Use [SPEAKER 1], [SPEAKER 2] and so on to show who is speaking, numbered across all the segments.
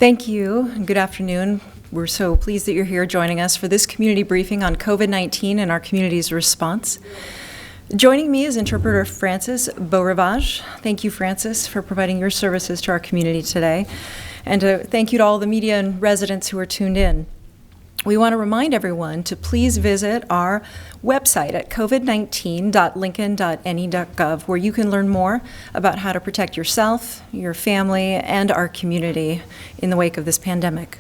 [SPEAKER 1] Thank you, and good afternoon. We're so pleased that you're here joining us for this community briefing on COVID-19 and our community's response. Joining me is interpreter Francis Beaurivage. Thank you, Francis, for providing your services to our community today. And thank you to all the media and residents who are tuned in. We want to remind everyone to please visit our website at covid19.lincoln.ne.gov, where you can learn more about how to protect yourself, your family, and our community in the wake of this pandemic.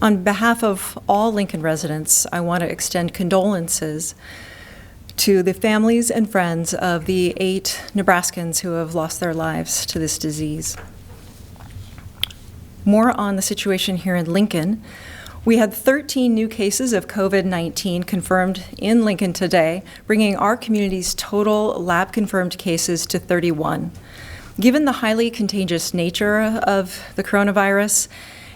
[SPEAKER 1] On behalf of all Lincoln residents, I want to extend condolences to the families and friends of the 8 Nebraskans who have lost their lives to this disease. More on the situation here in Lincoln. We had 13 new cases of COVID-19 confirmed in Lincoln today, bringing our community's total lab-confirmed cases to 31. Given the highly contagious nature of the coronavirus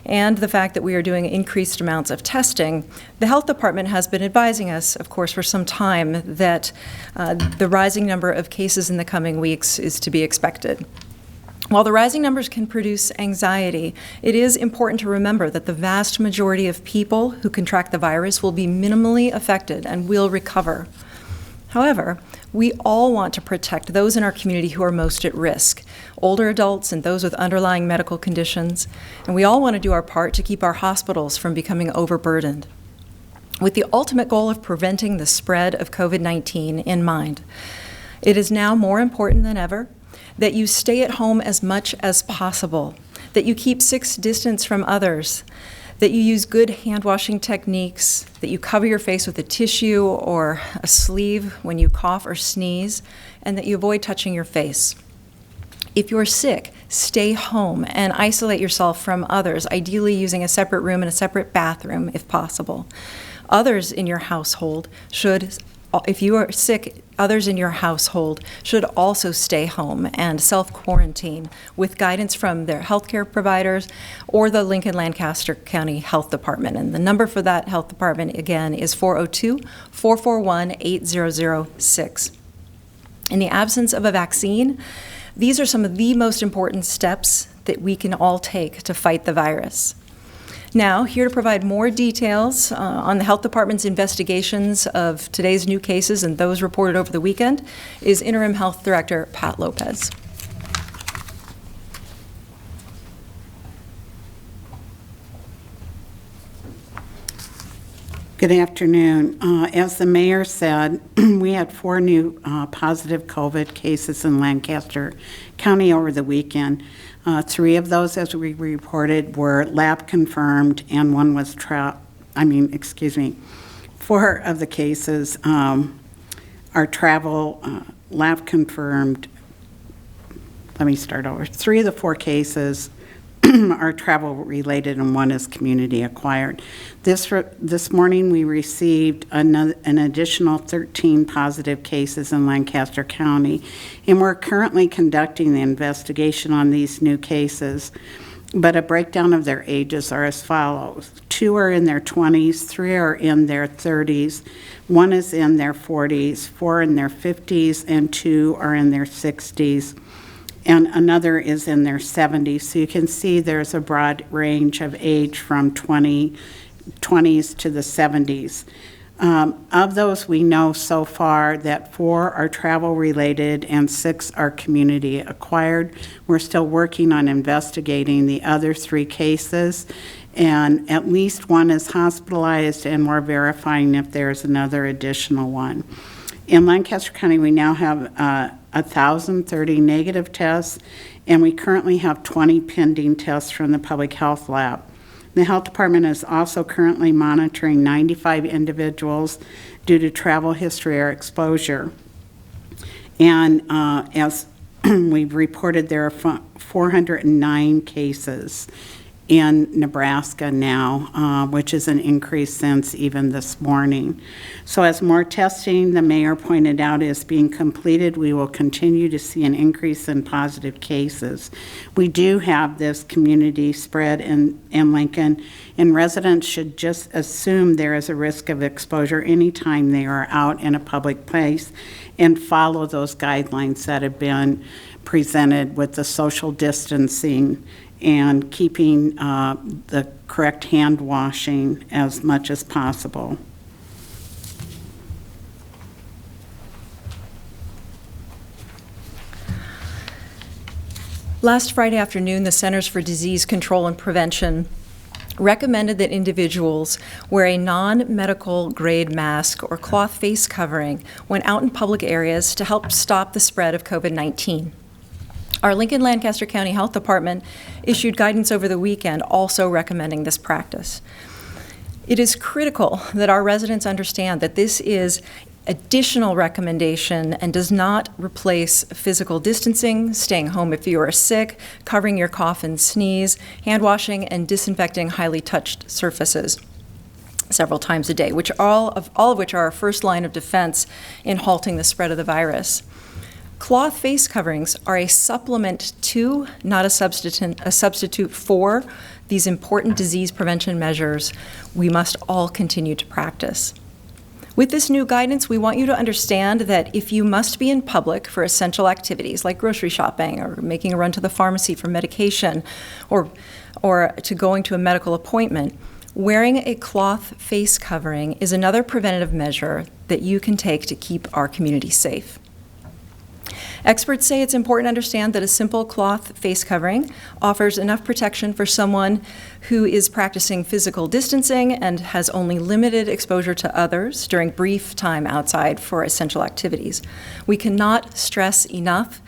[SPEAKER 1] and the fact that we are doing increased amounts of testing, the health department has been advising us, of course, for some time that the rising number of cases in the coming weeks is to be expected. While the rising numbers can produce anxiety, it is important to remember that the vast majority of people who contract the virus will be minimally affected and will recover. However, we all want to protect those in our community who are most at risk, older adults and those with underlying medical conditions, and we all want to do our part to keep our hospitals from becoming overburdened. With the ultimate goal of preventing the spread of COVID-19 in mind, it is now more important than ever that you stay at home as much as possible, that you keep 6 distance from others, that you use good hand-washing techniques, that you cover your face with a tissue or a sleeve when you cough or sneeze, and that you avoid touching your face. If you're sick, stay home and isolate yourself from others, ideally using a separate room and a separate bathroom if possible. Others in your household should, if you are sick, others in your household should also stay home and self-quarantine with guidance from their healthcare providers or the Lincoln Lancaster County Health Department. And the number for that health department, again, is 402-441-8006. In the absence of a vaccine, these are some of the most important steps that we can all take to fight the virus. Now, here to provide more details on the Health Department's investigations of today's new cases and those reported over the weekend is Interim Health Director Pat Lopez.
[SPEAKER 2] Good afternoon. As the mayor said, we had 4 new positive COVID cases in Lancaster County over the weekend. 3 of those, as we reported, were lab confirmed, and 1 was 4 of the cases are travel lab confirmed. Let me start over. 3 of the 4 cases are travel related and 1 is community acquired. This morning we received an additional 13 positive cases in Lancaster County, and we're currently conducting the investigation on these new cases. But a breakdown of their ages are as follows. 2 are in their 20s, 3 are in their 30s, 1 is in their 40s, 4 in their 50s, and 2 are in their 60s. And another is in their 70s. So you can see there's a broad range of age from 20s to the 70s. Of those, we know so far that 4 are travel related and 6 are community acquired. We're still working on investigating the other 3 cases, and at least 1 is hospitalized, and we're verifying if there's another additional one. In Lancaster County, we now have 1,030 negative tests, and we currently have 20 pending tests from the public health lab. The health department is also currently monitoring 95 individuals due to travel history or exposure. And as we've reported, there are 409 cases in Nebraska now, which is an increase since even this morning. So as more testing, the mayor pointed out, is being completed, we will continue to see an increase in positive cases. We do have this community spread in Lincoln, and residents should just assume there is a risk of exposure anytime they are out in a public place and follow those guidelines that have been presented with the social distancing and keeping the correct hand washing as much as possible.
[SPEAKER 1] Last Friday afternoon, the Centers for Disease Control and Prevention recommended that individuals wear a non-medical grade mask or cloth face covering when out in public areas to help stop the spread of COVID-19. Our Lincoln Lancaster County Health Department issued guidance over the weekend also recommending this practice. It is critical that our residents understand that this is additional recommendation and does not replace physical distancing, staying home if you are sick, covering your cough and sneeze, hand washing, and disinfecting highly touched surfaces several times a day, which all of which are our first line of defense in halting the spread of the virus. Cloth face coverings are a supplement to, not a substitute for, these important disease prevention measures we must all continue to practice. With this new guidance, we want you to understand that if you must be in public for essential activities like grocery shopping or making a run to the pharmacy for medication or to going to a medical appointment, wearing a cloth face covering is another preventative measure that you can take to keep our community safe. Experts say it's important to understand that a simple cloth face covering offers enough protection for someone who is practicing physical distancing and has only limited exposure to others during brief time outside for essential activities. We cannot stress enough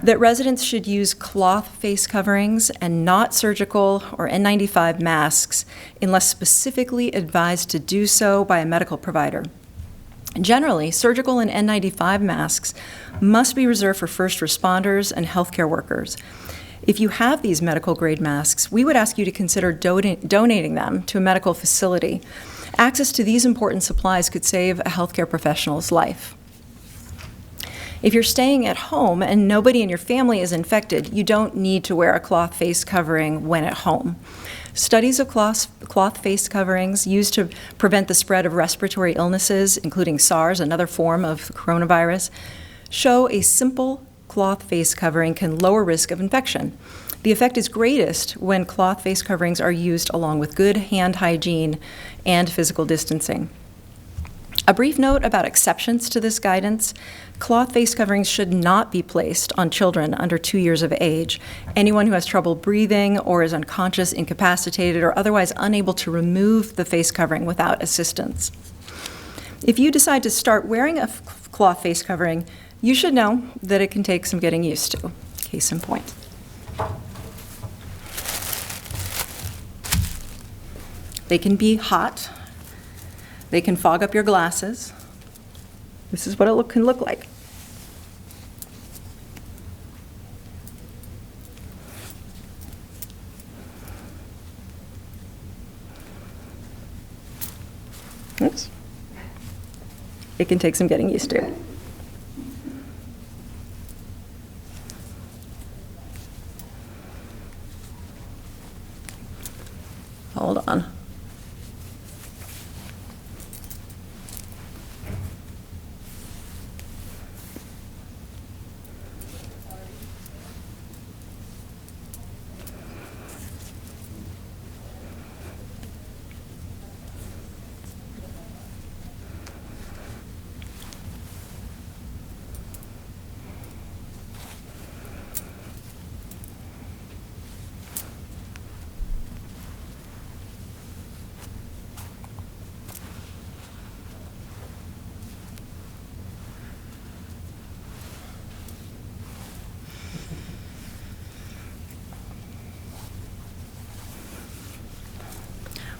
[SPEAKER 1] that residents should use cloth face coverings and not surgical or N95 masks unless specifically advised to do so by a medical provider. Generally, surgical and N95 masks must be reserved for first responders and healthcare workers. If you have these medical-grade masks, we would ask you to consider donating them to a medical facility. Access to these important supplies could save a healthcare professional's life. If you're staying at home and nobody in your family is infected, you don't need to wear a cloth face covering when at home. Studies of cloth face coverings used to prevent the spread of respiratory illnesses, including SARS, another form of coronavirus, show a simple cloth face covering can lower risk of infection. The effect is greatest when cloth face coverings are used along with good hand hygiene and physical distancing. A brief note about exceptions to this guidance. Cloth face coverings should not be placed on children under 2 years of age, anyone who has trouble breathing or is unconscious, incapacitated, or otherwise unable to remove the face covering without assistance. If you decide to start wearing a cloth face covering, you should know that it can take some getting used to. Case in point. They can be hot. They can fog up your glasses. This is what it can look like. Oops. It can take some getting used to. Hold on.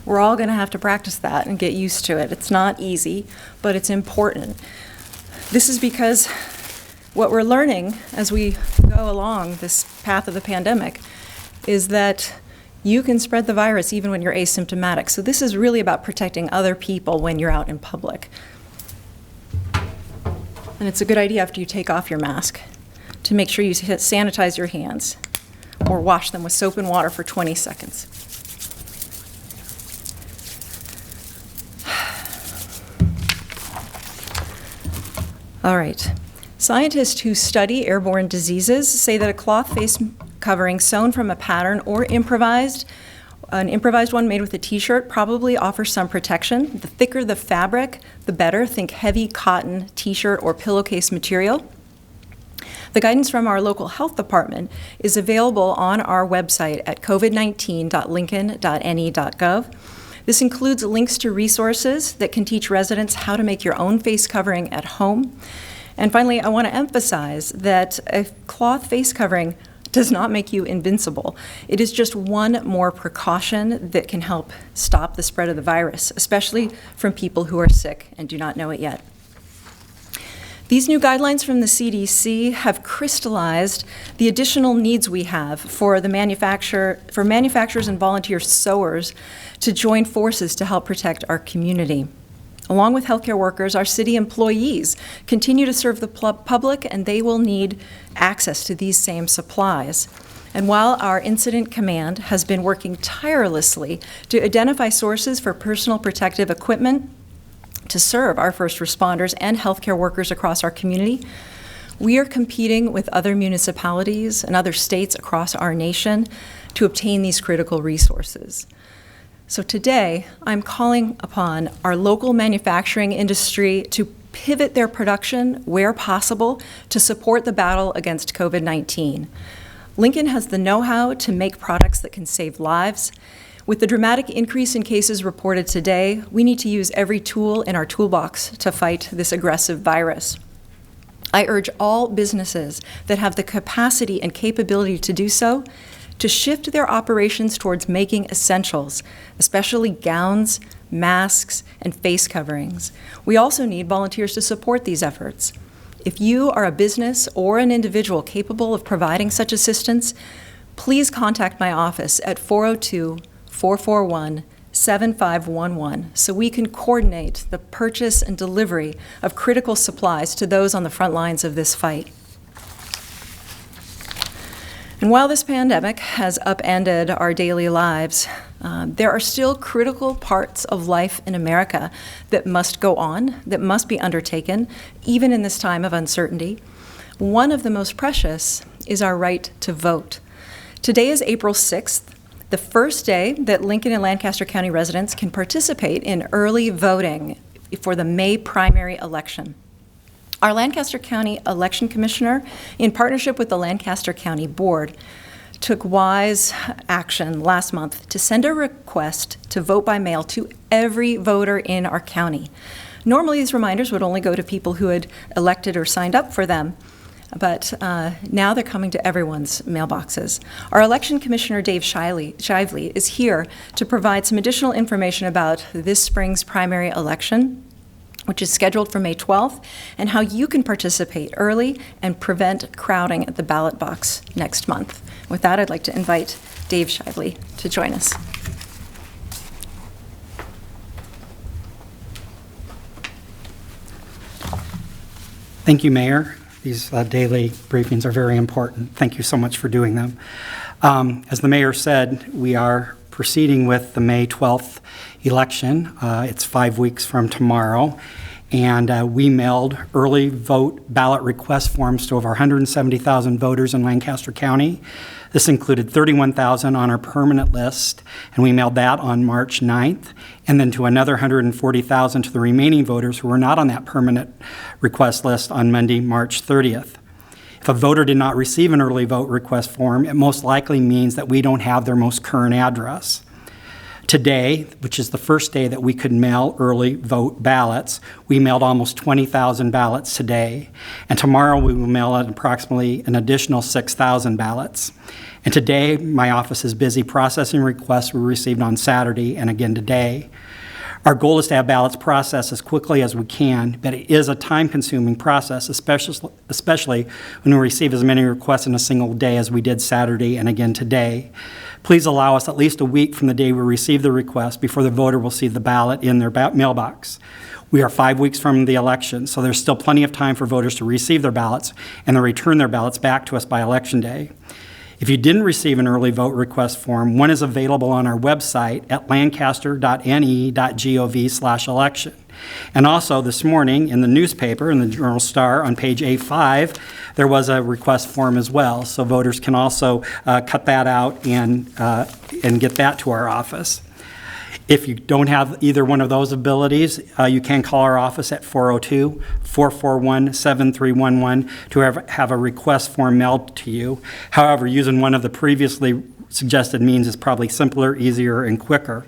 [SPEAKER 1] We're all going to have to practice that and get used to it. It's not easy, but it's important. This is because what we're learning as we go along this path of the pandemic is that you can spread the virus even when you're asymptomatic. So this is really about protecting other people when you're out in public. And it's a good idea after you take off your mask to make sure you sanitize your hands or wash them with soap and water for 20 seconds. All right. Scientists who study airborne diseases say that a cloth face covering sewn from a pattern or improvised. An improvised one made with a t-shirt probably offers some protection. The thicker the fabric, the better. Think heavy cotton t-shirt or pillowcase material. The guidance from our local health department is available on our website at covid19.lincoln.ne.gov. This includes links to resources that can teach residents how to make your own face covering at home. And finally, I want to emphasize that a cloth face covering does not make you invincible. It is just one more precaution that can help stop the spread of the virus, especially from people who are sick and do not know it yet. These new guidelines from the CDC have crystallized the additional needs we have for manufacturers and volunteer sewers to join forces to help protect our community. Along with healthcare workers, our city employees continue to serve the public, and they will need access to these same supplies. And while our incident command has been working tirelessly to identify sources for personal protective equipment to serve our first responders and healthcare workers across our community, we are competing with other municipalities and other states across our nation to obtain these critical resources. So today, I'm calling upon our local manufacturing industry to pivot their production where possible to support the battle against COVID-19. Lincoln has the know-how to make products that can save lives. With the dramatic increase in cases reported today, we need to use every tool in our toolbox to fight this aggressive virus. I urge all businesses that have the capacity and capability to do so to shift their operations towards making essentials, especially gowns, masks, and face coverings. We also need volunteers to support these efforts. If you are a business or an individual capable of providing such assistance, please contact my office at 402-441-7511 so we can coordinate the purchase and delivery of critical supplies to those on the front lines of this fight. And while this pandemic has upended our daily lives, there are still critical parts of life in America that must go on, that must be undertaken, even in this time of uncertainty. One of the most precious is our right to vote. Today is April 6th, the first day that Lincoln and Lancaster County residents can participate in early voting for the May primary election. Our Lancaster County Election Commissioner, in partnership with the Lancaster County Board, took wise action last month to send a request to vote by mail to every voter in our county. Normally, these reminders would only go to people who had elected or signed up for them, but now they're coming to everyone's mailboxes. Our Election Commissioner, Dave Shively, is here to provide some additional information about this spring's primary election, which is scheduled for May 12th, and how you can participate early and prevent crowding at the ballot box next month. With that, I'd like to invite Dave Shively to join us.
[SPEAKER 3] Thank you, Mayor. These daily briefings are very important. Thank you so much for doing them. As the Mayor said, we are proceeding with the May 12th election. It's 5 weeks from tomorrow, and we mailed early vote ballot request forms to over 170,000 voters in Lancaster County. This included 31,000 on our permanent list, and we mailed that on March 9th, and then to another 140,000 to the remaining voters who were not on that permanent request list on Monday, March 30th. If a voter did not receive an early vote request form, it most likely means that we don't have their most current address. Today, which is the first day that we could mail early vote ballots, we mailed almost 20,000 ballots today. And tomorrow we will mail out approximately an additional 6,000 ballots. And today, my office is busy processing requests we received on Saturday and again today. Our goal is to have ballots processed as quickly as we can, but it is a time-consuming process, especially when we receive as many requests in a single day as we did Saturday and again today. Please allow us at least a week from the day we receive the request before the voter will see the ballot in their mailbox. We are 5 weeks from the election, so there's still plenty of time for voters to receive their ballots and then return their ballots back to us by Election Day. If you didn't receive an early vote request form, one is available on our website at lancaster.ne.gov/election. And also this morning in the newspaper, in the Journal-Star, on page A5, there was a request form as well. So voters can also cut that out and get that to our office. If you don't have either one of those abilities, you can call our office at 402-441-7311 to have a request form mailed to you. However, using one of the previously suggested means is probably simpler, easier, and quicker.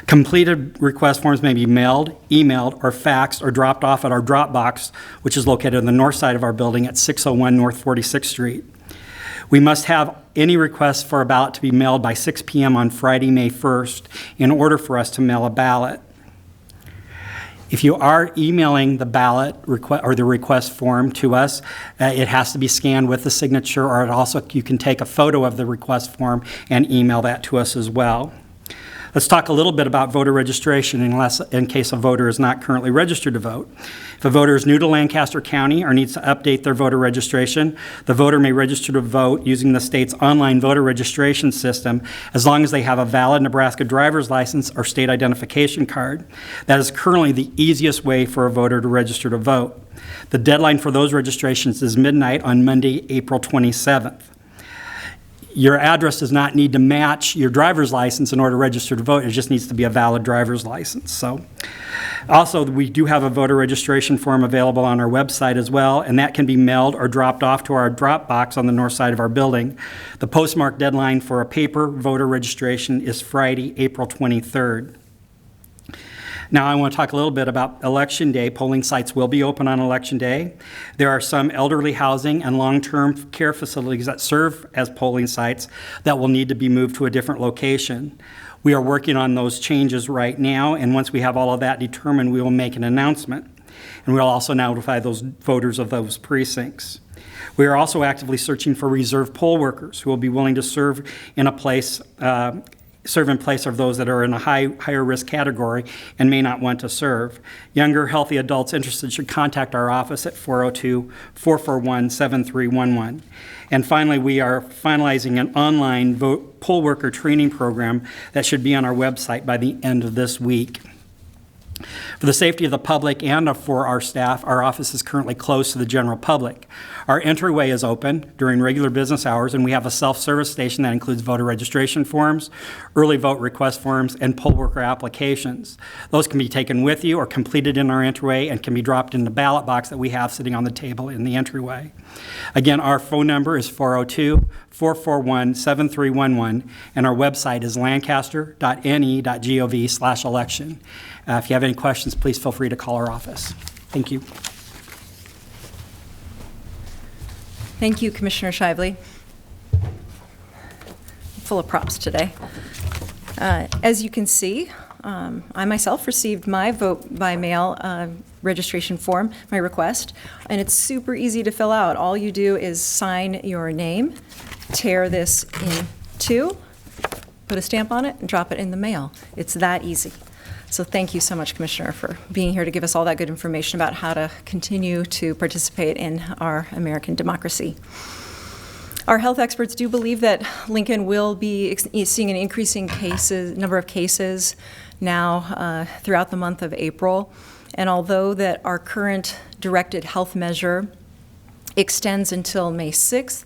[SPEAKER 3] Completed request forms may be mailed, emailed, or faxed or dropped off at our drop box, which is located on the north side of our building at 601 North 46th Street. We must have any requests for a ballot to be mailed by 6 p.m. on Friday, May 1st, in order for us to mail a ballot. If you are emailing the ballot or the request form to us, it has to be scanned with the signature, or you can take a photo of the request form and email that to us as well. Let's talk a little bit about voter registration in case a voter is not currently registered to vote. If a voter is new to Lancaster County or needs to update their voter registration, the voter may register to vote using the state's online voter registration system as long as they have a valid Nebraska driver's license or state identification card. That is currently the easiest way for a voter to register to vote. The deadline for those registrations is midnight on Monday, April 27th. Your address does not need to match your driver's license in order to register to vote. It just needs to be a valid driver's license. So, also, we do have a voter registration form available on our website as well, and that can be mailed or dropped off to our drop box on the north side of our building. The postmark deadline for a paper voter registration is Friday, April 23rd. Now, I want to talk a little bit about Election Day. Polling sites will be open on Election Day. There are some elderly housing and long-term care facilities that serve as polling sites that will need to be moved to a different location. We are working on those changes right now, and once we have all of that determined, we will make an announcement. And we'll also notify those voters of those precincts. We are also actively searching for reserve poll workers who will be willing to serve in place of those that are in a higher risk category and may not want to serve. Younger, healthy adults interested should contact our office at 402-441-7311. And finally, we are finalizing an online poll worker training program that should be on our website by the end of this week. For the safety of the public and for our staff, our office is currently closed to the general public. Our entryway is open during regular business hours, and we have a self-service station that includes voter registration forms, early vote request forms, and poll worker applications. Those can be taken with you or completed in our entryway and can be dropped in the ballot box that we have sitting on the table in the entryway. Again, our phone number is 402-441-7311, and our website is lancaster.ne.gov/election. If you have any questions, please feel free to call our office. Thank you.
[SPEAKER 1] Thank you, Commissioner Shively. Full of props today. As you can see, I myself received my vote by mail registration form, my request, and it's super easy to fill out. All you do is sign your name, tear this in two, put a stamp on it, and drop it in the mail. It's that easy. So thank you so much, Commissioner, for being here to give us all that good information about how to continue to participate in our American democracy. Our health experts do believe that Lincoln will be seeing an increasing number of cases now throughout the month of April. And although that our current directed health measure extends until May 6th,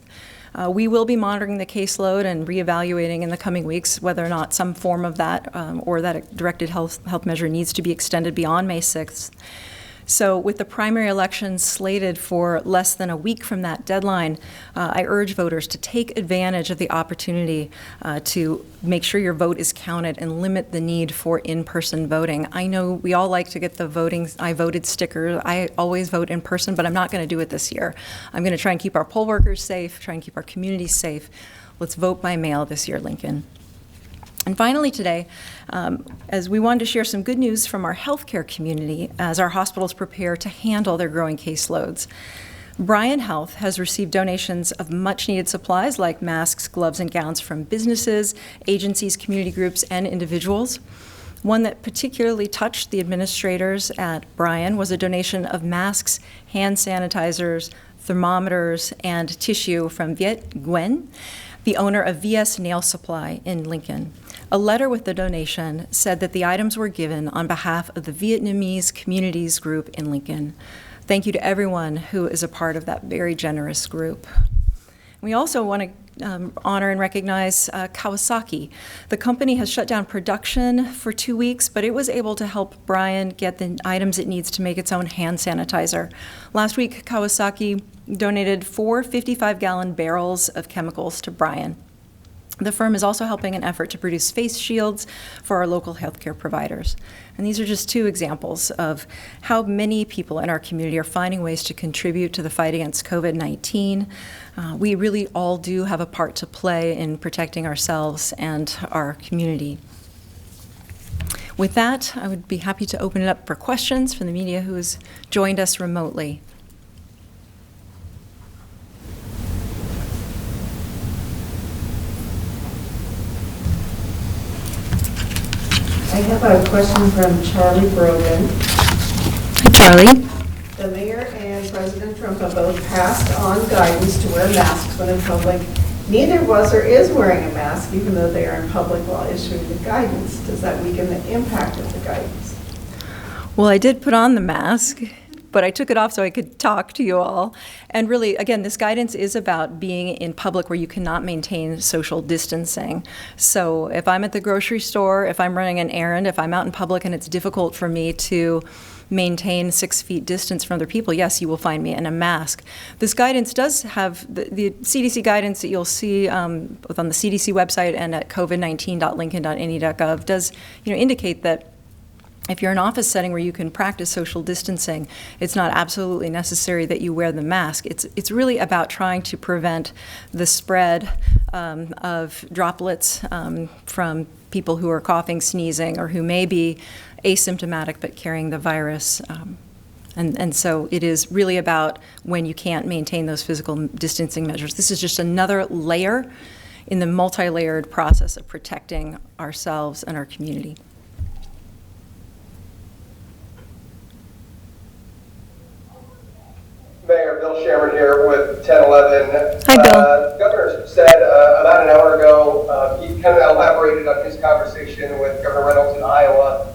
[SPEAKER 1] we will be monitoring the caseload and reevaluating in the coming weeks whether or not some form of that or that directed health measure needs to be extended beyond May 6th. So with the primary elections slated for less than a week from that deadline, I urge voters to take advantage of the opportunity to make sure your vote is counted and limit the need for in-person voting. I know we all like to get the I voted sticker. I always vote in person, but I'm not going to do it this year. I'm going to try and keep our poll workers safe, try and keep our community safe. Let's vote by mail this year, Lincoln. And finally today, as we wanted to share some good news from our healthcare community as our hospitals prepare to handle their growing caseloads. Bryan Health has received donations of much-needed supplies like masks, gloves, and gowns from businesses, agencies, community groups, and individuals. One that particularly touched the administrators at Bryan was a donation of masks, hand sanitizers, thermometers, and tissue from Viet Nguyen, the owner of VS Nail Supply in Lincoln. A letter with the donation said that the items were given on behalf of the Vietnamese Communities Group in Lincoln. Thank you to everyone who is a part of that very generous group. We also want to honor and recognize Kawasaki. The company has shut down production for 2 weeks, but it was able to help Brian get the items it needs to make its own hand sanitizer. Last week, Kawasaki donated 4 55-gallon barrels of chemicals to Brian. The firm is also helping an effort to produce face shields for our local healthcare providers. And these are just 2 examples of how many people in our community are finding ways to contribute to the fight against COVID-19. We really all do have a part to play in protecting ourselves and our community. With that, I would be happy to open it up for questions from the media who has joined us remotely.
[SPEAKER 4] I have a question from Charlie Brogan.
[SPEAKER 1] Hi, Charlie.
[SPEAKER 4] The mayor and President Trump have both passed on guidance to wear masks when in public. Neither was or is wearing a mask, even though they are in public while issuing the guidance. Does that weaken the impact of the guidance?
[SPEAKER 1] Well, I did put on the mask, but I took it off so I could talk to you all. And really, again, this guidance is about being in public where you cannot maintain social distancing. So if I'm at the grocery store, if I'm running an errand, if I'm out in public and it's difficult for me to maintain 6 feet distance from other people, yes, you will find me in a mask. This guidance does have the CDC guidance that you'll see both on the CDC website and at covid19.lincoln.ne.gov does indicate that if you're in an office setting where you can practice social distancing, it's not absolutely necessary that you wear the mask. It's really about trying to prevent the spread of droplets from people who are coughing, sneezing, or who may be asymptomatic but carrying the virus. And so it is really about when you can't maintain those physical distancing measures. This is just another layer in the multi-layered process of protecting ourselves and our community.
[SPEAKER 5] Mayor Bill Sherman here with 1011.
[SPEAKER 1] Hi, Bill.
[SPEAKER 5] The governor said about an hour ago, he kind of elaborated on his conversation with Governor Reynolds in Iowa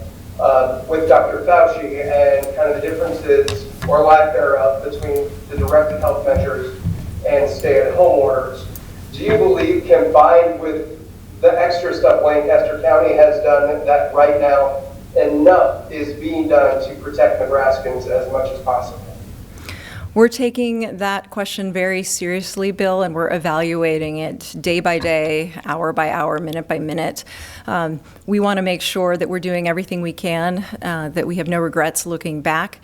[SPEAKER 5] with Dr. Fauci and kind of the differences or lack thereof between the directed health measures and stay-at-home orders. Do you believe, combined with the extra stuff Lancaster County has done, that right now enough is being done to protect Nebraskans as much as possible?
[SPEAKER 1] We're taking that question very seriously, Bill, and we're evaluating it day by day, hour by hour, minute by minute. We want to make sure that we're doing everything we can, that we have no regrets looking back.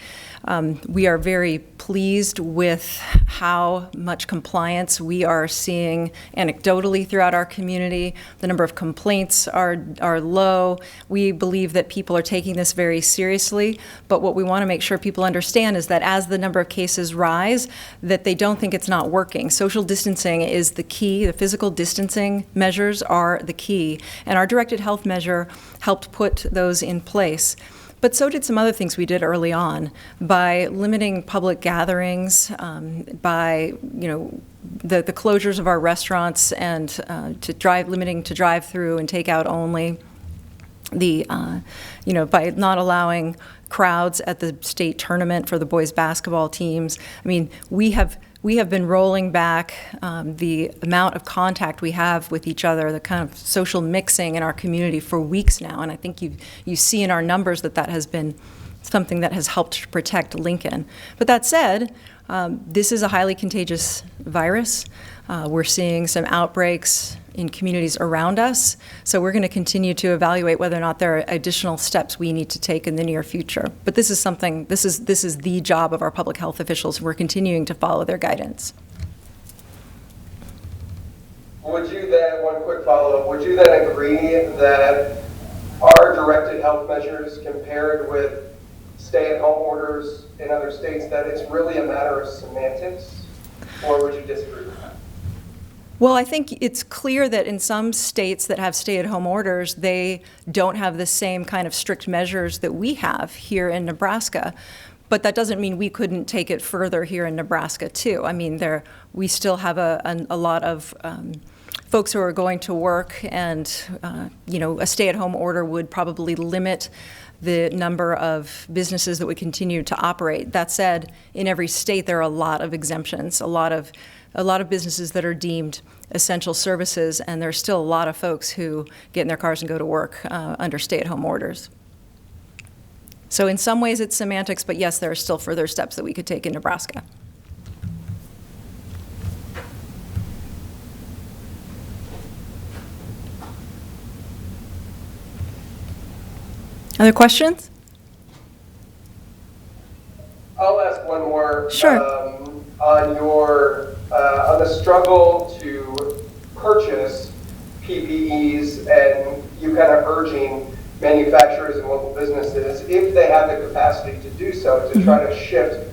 [SPEAKER 1] We are very pleased with how much compliance we are seeing anecdotally throughout our community. The number of complaints are low. We believe that people are taking this very seriously, but what we want to make sure people understand is that as the number of cases rise, that they don't think it's not working. Social distancing is the key. The physical distancing measures are the key, and our directed health measure helped put those in place. But so did some other things we did early on by limiting public gatherings, by the closures of our restaurants and limiting to drive-through and takeout only. By not allowing crowds at the state tournament for the boys basketball teams. I mean, we have been rolling back the amount of contact we have with each other, the kind of social mixing in our community for weeks now, and I think you see in our numbers that has been something that has helped to protect Lincoln. But that said, this is a highly contagious virus. We're seeing some outbreaks in communities around us, so we're going to continue to evaluate whether or not there are additional steps we need to take in the near future. But this is the job of our public health officials, and we're continuing to follow their guidance.
[SPEAKER 5] One quick follow-up, would you then agree that our directed health measures compared with stay-at-home orders in other states, that it's really a matter of semantics, or would you disagree with that?
[SPEAKER 1] Well, I think it's clear that in some states that have stay-at-home orders, they don't have the same kind of strict measures that we have here in Nebraska. But that doesn't mean we couldn't take it further here in Nebraska, too. I mean, we still have a lot of folks who are going to work, and, a stay-at-home order would probably limit the number of businesses that would continue to operate. That said, in every state, there are a lot of exemptions, a lot of businesses that are deemed essential services, and there's still a lot of folks who get in their cars and go to work under stay-at-home orders. So in some ways it's semantics, but yes, there are still further steps that we could take in Nebraska. Other questions?
[SPEAKER 5] I'll ask one more.
[SPEAKER 1] Sure.
[SPEAKER 5] On the struggle to purchase PPEs, and you kind of urging manufacturers and local businesses, if they have the capacity to do so, to try to shift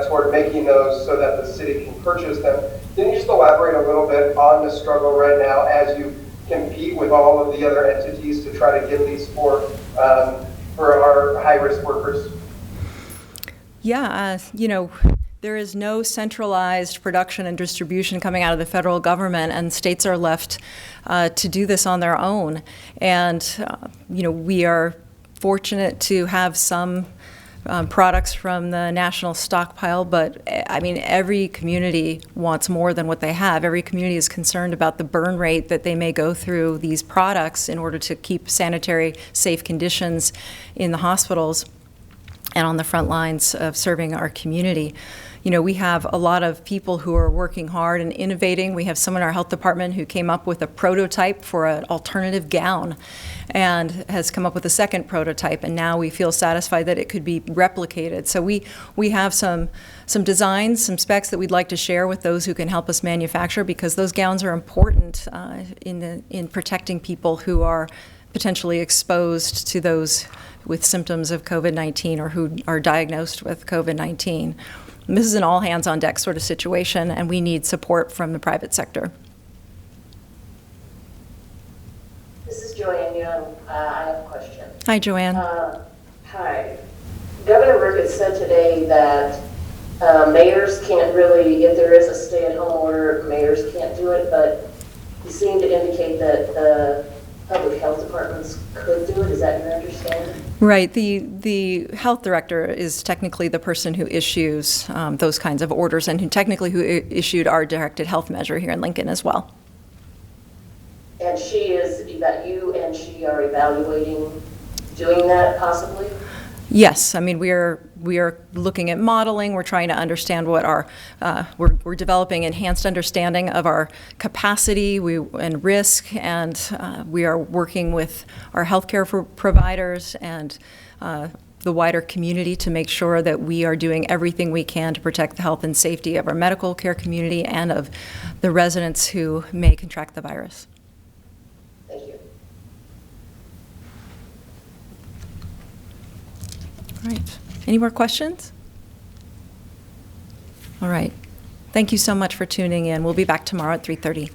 [SPEAKER 5] toward making those so that the city can purchase them. Can you just elaborate a little bit on the struggle right now as you compete with all of the other entities to try to get these for our high-risk workers?
[SPEAKER 1] Yeah, there is no centralized production and distribution coming out of the federal government, and states are left to do this on their own. And, we are fortunate to have some products from the national stockpile, but I mean, every community wants more than what they have. Every community is concerned about the burn rate that they may go through these products in order to keep sanitary, safe conditions in the hospitals and on the front lines of serving our community. We have a lot of people who are working hard and innovating. We have someone in our health department who came up with a prototype for an alternative gown and has come up with a second prototype, and now we feel satisfied that it could be replicated. So we have some designs, some specs that we'd like to share with those who can help us manufacture, because those gowns are important in protecting people who are potentially exposed to those with symptoms of COVID-19 or who are diagnosed with COVID-19. This is an all-hands-on-deck sort of situation, and we need support from the private sector.
[SPEAKER 6] This is Joanne Young. I have a question.
[SPEAKER 1] Hi, Joanne.
[SPEAKER 6] Hi. Governor Burkett said today that mayors can't really, if there is a stay-at-home order, mayors can't do it, but he seemed to indicate that public health departments could do it. Is that your understanding?
[SPEAKER 1] Right. The health director is technically the person who issues those kinds of orders, and who issued our directed health measure here in Lincoln as well.
[SPEAKER 6] And she are evaluating doing that possibly?
[SPEAKER 1] Yes. I mean, we are looking at modeling. We're trying to understand what we're developing enhanced understanding of our capacity and risk, and we are working with our healthcare providers and the wider community to make sure that we are doing everything we can to protect the health and safety of our medical care community and of the residents who may contract the virus.
[SPEAKER 6] Thank you.
[SPEAKER 1] All right. Any more questions? All right. Thank you so much for tuning in. We'll be back tomorrow at 3:30.